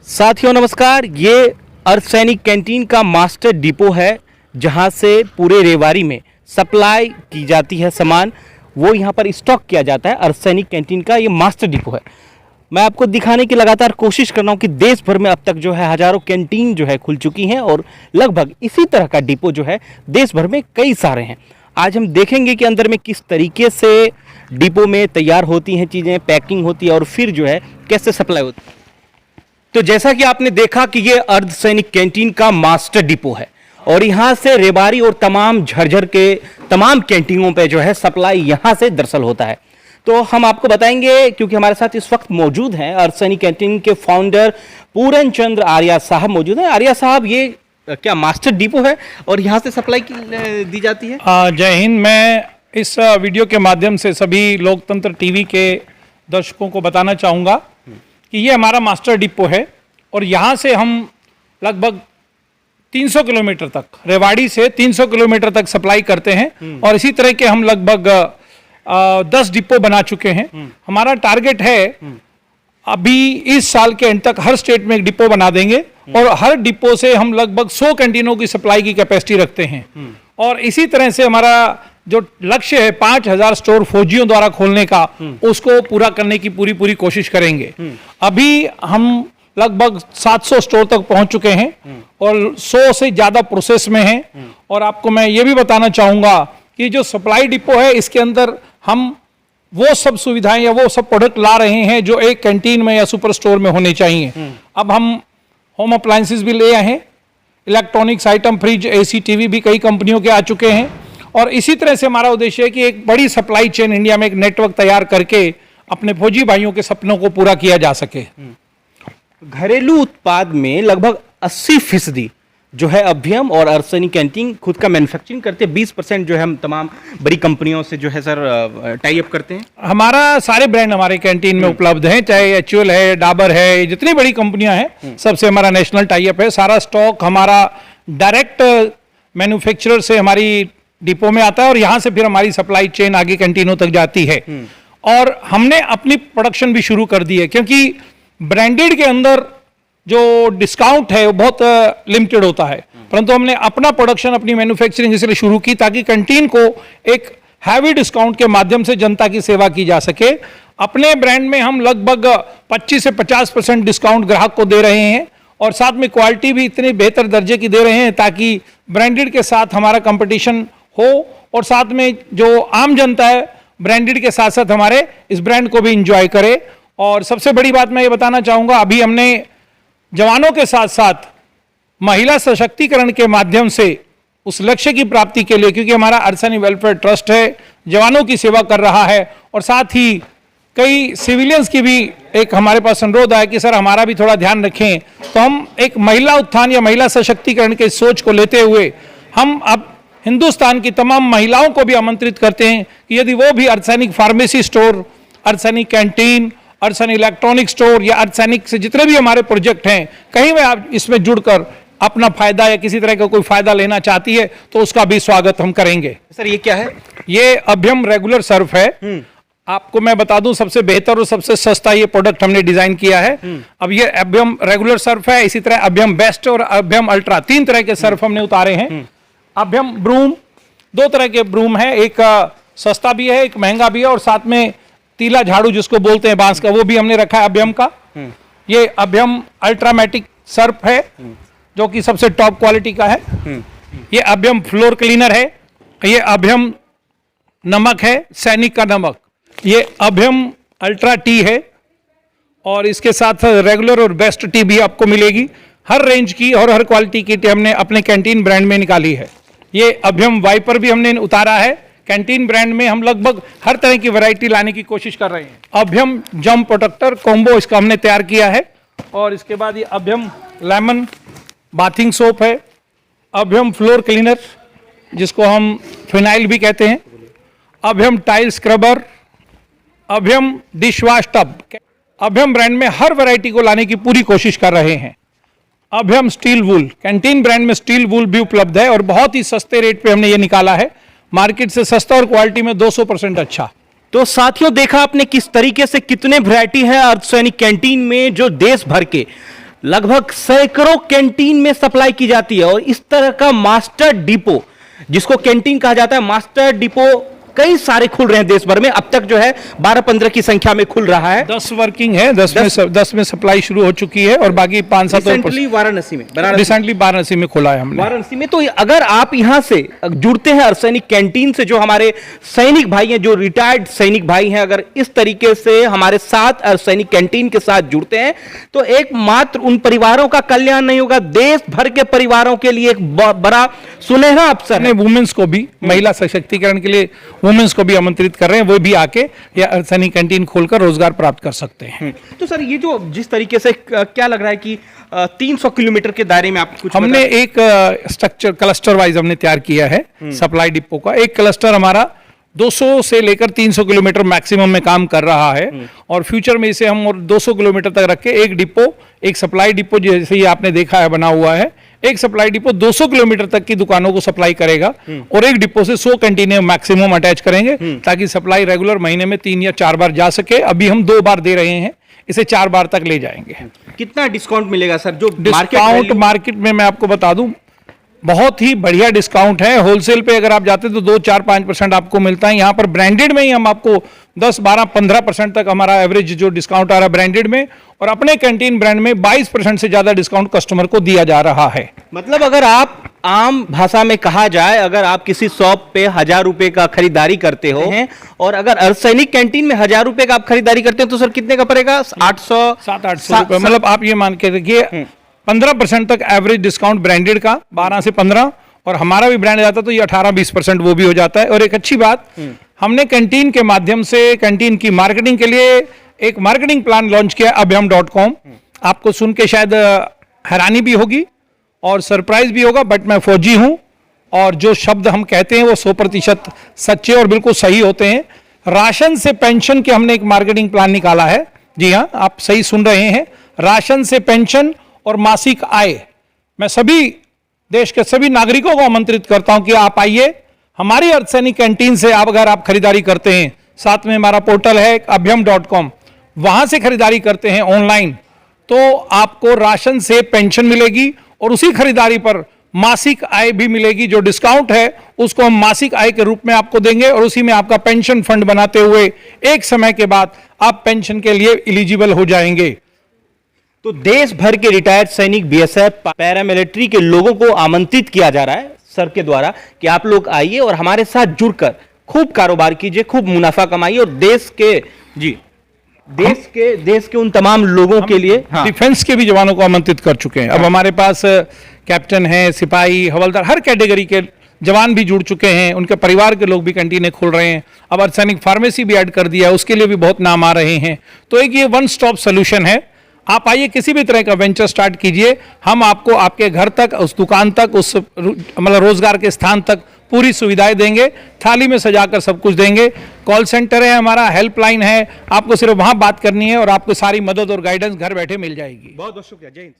साथियों नमस्कार। ये अर्थ सैनिक कैंटीन का मास्टर डिपो है जहां से पूरे रेवाड़ी में सप्लाई की जाती है सामान, वो यहां पर स्टॉक किया जाता है। अर्थ सैनिक कैंटीन का ये मास्टर डिपो है। मैं आपको दिखाने की लगातार कोशिश कर रहा हूं कि देश भर में अब तक जो है हजारों कैंटीन जो है खुल चुकी हैं और लगभग इसी तरह का डिपो जो है देश भर में कई सारे हैं। आज हम देखेंगे कि अंदर में किस तरीके से डिपो में तैयार होती हैं चीज़ें, पैकिंग होती है और फिर जो है कैसे सप्लाई होती है। तो जैसा कि आपने देखा कि ये अर्ध सैनिक कैंटीन का मास्टर डिपो है और यहाँ से रेवाड़ी और तमाम झज्जर के तमाम कैंटीनों पे जो है सप्लाई यहाँ से दरअसल होता है। तो हम आपको बताएंगे क्योंकि हमारे साथ इस वक्त मौजूद हैं अर्ध सैनिक कैंटीन के फाउंडर पूरन चंद्र आर्या साहब मौजूद हैं। आर्या साहब, ये क्या मास्टर डिपो है और यहाँ से सप्लाई दी जाती है? जय हिंद। मैं इस वीडियो के माध्यम से सभी लोकतंत्र टीवी के दर्शकों को बताना चाहूँगा कि ये हमारा मास्टर डिपो है और यहाँ से हम लगभग 300 किलोमीटर तक, रेवाड़ी से 300 किलोमीटर तक सप्लाई करते हैं और इसी तरह के हम लगभग 10 डिपो बना चुके हैं। हमारा टारगेट है अभी इस साल के एंड तक हर स्टेट में एक डिपो बना देंगे और हर डिपो से हम लगभग 100 कैंटीनों की सप्लाई की कैपेसिटी रखते हैं और इसी तरह से हमारा जो लक्ष्य है 5000 स्टोर फौजियों द्वारा खोलने का, उसको पूरा करने की पूरी कोशिश करेंगे। अभी हम लगभग 700 स्टोर तक पहुंच चुके हैं और 100 से ज्यादा प्रोसेस में हैं। और आपको मैं ये भी बताना चाहूंगा कि जो सप्लाई डिपो है इसके अंदर हम वो सब सुविधाएं या वो सब प्रोडक्ट ला रहे हैं जो एक कैंटीन में या सुपर स्टोर में होने चाहिए। अब हम होम अप्लायंसेस भी ले आए हैं, electronics item, fridge, AC, TV भी कई कंपनियों के आ चुके हैं और इसी तरह से हमारा उद्देश्य है कि एक बड़ी सप्लाई चेन इंडिया में एक नेटवर्क तैयार करके अपने फौजी भाइयों के सपनों को पूरा किया जा सके। घरेलू उत्पाद में लगभग 80% जो है अभी हम और अर्थ सैनिक कैंटीन खुद का मैन्युफैक्चरिंग करते हैं। 20% जो है हम तमाम बड़ी कंपनियों से जो है सर टाई अप करते हैं। हमारा सारे ब्रांड हमारे कैंटीन में उपलब्ध हैं, चाहे एचयूएल है, डाबर है, जितनी बड़ी कंपनियां हैं सबसे हमारा नेशनल टाई अप है। सारा स्टॉक हमारा डायरेक्ट मैन्युफैक्चरर से हमारी डिपो में आता है और यहाँ से फिर हमारी सप्लाई चेन आगे कैंटीनों तक जाती है। और हमने अपनी प्रोडक्शन भी शुरू कर दी है क्योंकि ब्रांडेड के अंदर जो डिस्काउंट है वो बहुत लिमिटेड होता है, परंतु हमने अपना प्रोडक्शन, अपनी मैन्युफैक्चरिंग इसलिए शुरू की ताकि कैंटीन को एक हैवी डिस्काउंट के माध्यम से जनता की सेवा की जा सके। अपने ब्रांड में हम लगभग 25 से 50% डिस्काउंट ग्राहक को दे रहे हैं और साथ में क्वालिटी भी इतनी बेहतर दर्जे की दे रहे हैं ताकि ब्रांडेड के साथ हमारा कंपटीशन हो और साथ में जो आम जनता है ब्रांडेड के साथ साथ हमारे इस ब्रांड को भी इंजॉय करे। और सबसे बड़ी बात मैं ये बताना चाहूँगा, अभी हमने जवानों के साथ साथ महिला सशक्तिकरण के माध्यम से उस लक्ष्य की प्राप्ति के लिए, क्योंकि हमारा अर्थ सैनिक वेलफेयर ट्रस्ट है, जवानों की सेवा कर रहा है और साथ ही कई सिविलियंस की भी एक हमारे पास अनुरोध है कि सर हमारा भी थोड़ा ध्यान रखें। तो हम एक महिला उत्थान या महिला सशक्तिकरण के सोच को लेते हुए हम अब हिंदुस्तान की तमाम महिलाओं को भी आमंत्रित करते हैं कि यदि वो भी अर्थ सैनिक फार्मेसी स्टोर, अर्थ सैनिक कैंटीन, अर्थ सैनिक इलेक्ट्रॉनिक स्टोर या अर्थ सैनिक से जितने भी हमारे प्रोजेक्ट हैं कहीं में आप इसमें जुड़कर अपना फायदा या किसी तरह का कोई फायदा लेना चाहती है तो उसका भी स्वागत हम करेंगे। सर ये क्या है? ये अभ्यम रेगुलर सर्फ है। आपको मैं बता दूं सबसे बेहतर और सबसे सस्ता ये प्रोडक्ट हमने डिजाइन किया है। अब ये अभ्यम रेगुलर सर्फ है, इसी तरह अभ्यम बेस्ट और अभ्यम अल्ट्रा, 3 तरह के सर्फ हमने उतारे हैं। अभ्यम ब्रूम, 2 तरह के ब्रूम है, एक सस्ता भी है, एक महंगा भी है और साथ में तीला झाड़ू जिसको बोलते हैं बांस का, वो भी हमने रखा है अभ्यम का। ये अभ्यम अल्ट्रामेटिक सर्फ है जो कि सबसे टॉप क्वालिटी का है। ये अभ्यम फ्लोर क्लीनर है। ये अभ्यम नमक है, सैनिक का नमक। ये अभ्यम अल्ट्रा टी है और इसके साथ रेगुलर और बेस्ट टी भी आपको मिलेगी। हर रेंज की और हर क्वालिटी की टी हमने अपने कैंटीन ब्रांड में निकाली है। ये अभ्यम वाइपर भी हमने उतारा है। कैंटीन ब्रांड में हम लगभग हर तरह की वैरायटी लाने की कोशिश कर रहे हैं। अभ्यम जम प्रोटेक्टर कॉम्बो इसका हमने तैयार किया है और इसके बाद ये अभ्यम लेमन बाथिंग सोप है, अभ्यम फ्लोर क्लीनर जिसको हम फिनाइल भी कहते हैं, Abhyam tile scrubber, Abhyam dish wash tub. Abhyam brand में हर वैरायटी को लाने की पूरी कोशिश कर रहे हैं। अभ्यम स्टील वूल, कैंटीन ब्रांड में स्टील वूल भी उपलब्ध है और बहुत ही सस्ते रेट पे हमने ये निकाला है, मार्केट से सस्ता और क्वालिटी में 200% अच्छा। तो साथियों देखा आपने किस तरीके से कितने वैरायटी है अर्ध सैनिक कैंटीन में जो देश भर के लगभग सैकड़ों कैंटीन में सप्लाई की जाती है और इस तरह का मास्टर डिपो, जिसको कैंटीन कहा जाता है, मास्टर डिपो कई सारे खुल रहे हैं देश भर में। अब तक जो है 12-15 की संख्या में खुल रहा है। 10 वर्किंग है, 10 में सप्लाई शुरू हो चुकी है और बाकी 5-7 रिसेंटली वाराणसी में खुला है हमने। वाराणसी में। तो अगर आप यहां से जुड़ते हैं अर्सैनिक कैंटीन से, जो हमारे सैनिक भाई हैं, जो रिटायर्ड सैनिक भाई हैं, अगर इस तरीके से हमारे साथ अर्सैनिक कैंटीन के साथ जुड़ते हैं तो एक मात्र उन परिवारों का कल्याण नहीं होगा, देश भर के परिवारों के लिए एक बड़ा सुनहरा अवसर है। वुमेन्स को भी, महिला सशक्तिकरण के लिए वुमेन्स को भी आमंत्रित कर रहे हैं, वो भी आके या अर्सैनिक कैंटीन खोलकर रोजगार प्राप्त कर सकते हैं। तो सर, ये जो जिस तरीके से क्या लग रहा है कि 300 किलोमीटर के दायरे में आप कुछ हमने एक स्ट्रक्चर क्लस्टर वाइज हमने तैयार किया है सप्लाई डिपो का। एक क्लस्टर हमारा 200 से लेकर 300 किलोमीटर मैक्सिमम में काम कर रहा है और फ्यूचर में इसे हम और 200 किलोमीटर तक रख के एक डिपो, एक सप्लाई डिपो जैसे ये आपने देखा है बना हुआ है, एक सप्लाई डिपो 200 किलोमीटर तक की दुकानों को सप्लाई करेगा और एक डिपो से 100 कैंटीनें मैक्सिमम अटैच करेंगे ताकि सप्लाई रेगुलर महीने में 3 या 4 बार जा सके। अभी हम 2 बार दे रहे हैं, इसे 4 बार तक ले जाएंगे। कितना डिस्काउंट मिलेगा सर? जो डिस्काउंट मार्केट में मैं आपको बता दूं, बहुत ही बढ़िया डिस्काउंट है। होलसेल पे अगर आप जाते हैं तो 2-4-5% आपको मिलता है। यहाँ पर ब्रांडेड में ही हम आपको 10-12-15% तक हमारा एवरेज जो डिस्काउंट आ रहा है ब्रांडेड में, और अपने कैंटीन ब्रांड में 22% से ज्यादा डिस्काउंट कस्टमर को दिया जा रहा है। मतलब अगर आप आम भाषा में कहा जाए, अगर आप किसी शॉप पे 1000 रुपए का खरीदारी करते हो और अगर अर्सैनिक कैंटीन में 1000 रुपए का आप खरीदारी करते हो तो सर कितने का पड़ेगा? 700-800 रुपए। मतलब आप ये मान के देखिए 15% तक एवरेज डिस्काउंट ब्रांडेड का, 12 से 15, और हमारा भी ब्रांड जाता तो ये 18-20% वो भी हो जाता है। और एक अच्छी बात, हमने कैंटीन के माध्यम से कैंटीन की मार्केटिंग के लिए एक मार्केटिंग प्लान लॉन्च किया abhyam.com। आपको सुन के शायद हैरानी भी होगी और सरप्राइज भी होगा, बट मैं फौजी हूं और जो शब्द हम कहते हैं वो 100% सच्चे और बिल्कुल सही होते हैं। राशन से पेंशन के हमने एक मार्केटिंग प्लान निकाला है। जी हाँ, आप सही सुन रहे हैं, राशन से पेंशन और मासिक आय। मैं सभी देश के सभी नागरिकों को आमंत्रित करता हूं कि आप आइए हमारी अर्सैनिक कैंटीन से। आप अगर आप खरीदारी करते हैं, साथ में हमारा पोर्टल है abhyam.com, वहां से खरीदारी करते हैं ऑनलाइन, तो आपको राशन से पेंशन मिलेगी और उसी खरीदारी पर मासिक आय भी मिलेगी। जो डिस्काउंट है उसको हम मासिक आय के रूप में आपको देंगे और उसी में आपका पेंशन फंड बनाते हुए एक समय के बाद आप पेंशन के लिए एलिजिबल हो जाएंगे। तो देश भर के रिटायर्ड सैनिक, बीएसएफ, पैरामिलिट्री के लोगों को आमंत्रित किया जा रहा है सर के द्वारा कि आप लोग आइए और हमारे साथ जुड़कर खूब कारोबार कीजिए, खूब मुनाफा कमाइए और देश के उन तमाम लोगों के लिए डिफेंस के भी जवानों को आमंत्रित कर चुके हैं। अब हमारे पास कैप्टन है, सिपाही, हवलदार, हर कैटेगरी के जवान भी जुड़ चुके हैं, उनके परिवार के लोग भी कैंटीनें खोल रहे हैं। अब अर्सैनिक फार्मेसी भी ऐड कर दिया, उसके लिए भी बहुत नाम आ रहे हैं। तो एक ये वन स्टॉप सोल्यूशन है। आप आइए, किसी भी तरह का वेंचर स्टार्ट कीजिए, हम आपको आपके घर तक, उस दुकान तक, उस मतलब रोजगार के स्थान तक पूरी सुविधाएं देंगे, थाली में सजाकर सब कुछ देंगे। कॉल सेंटर है हमारा, हेल्पलाइन है, आपको सिर्फ वहां बात करनी है और आपको सारी मदद और गाइडेंस घर बैठे मिल जाएगी। बहुत बहुत शुक्रिया। जय हिंद।